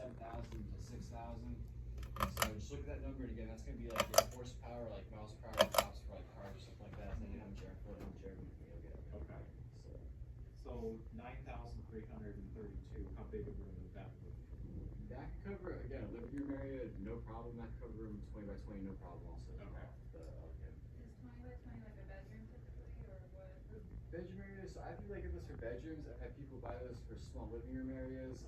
7,000 to 6,000. So just look at that number, and again, that's going to be like your horsepower, like miles per hour tops for like cars or something like that. So you know how much airflow, how much air we can get. Okay. So 9,332. How big a room would that be? That could cover, again, a living room area, no problem. That could cover room 20 by 20, no problem also. Okay. Is 20 by 20 like a bedroom typically, or what? Bedroom areas, so I think like if it's for bedrooms, I've had people buy those for small living room areas.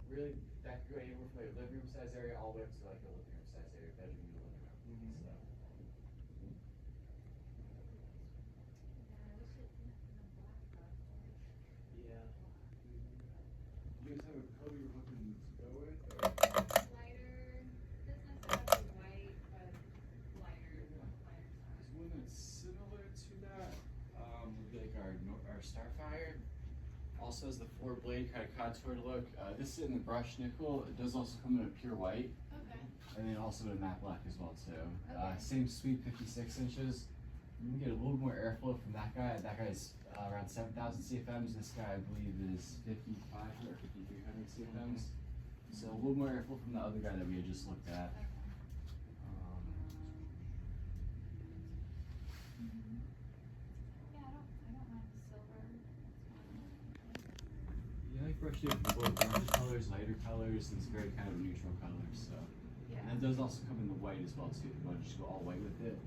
Really, that could go anywhere from like a living room size area all the way up to like a living room size area, bedroom to living room. So. Yeah, I wish it didn't have a black box. Yeah. You guys have a color you're looking to go with? Or? Lighter, doesn't necessarily white, but lighter There's side. one that's similar to that. Would be like our Starfire. Also has the 4-blade kind of contoured look. This is in the brushed nickel. It does also come in a pure white. Okay. And then also in matte black as well too. Okay. Same sweep, 56 inches. You can get a little more airflow from that guy. That guy's around 7,000 CFMs. This guy I believe is 5,500 or 5,300 CFMs. So a little more airflow from the other guy that we had just looked at. Yeah, I don't mind the silver. Yeah, I like brush it with both darker colors, lighter colors, and it's very kind of a neutral color. So. Yeah. And it does also come in the white as well too. If you want to just go all white with it,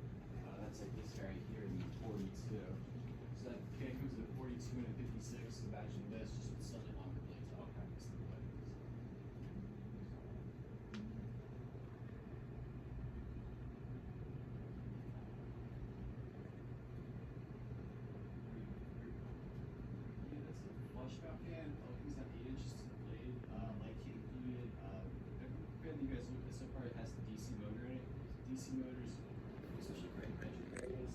that's like this guy here in the 42. So that can comes in a 42 and a 56. Imagine this, just with slightly longer blades. Okay, that's the way it is. Yeah, that's a flush mount fan. Opens at 8 inches to the blade. Light kit included. Every fan that you guys looked at so far has the DC motor in it. DC motors, especially for bedroom areas,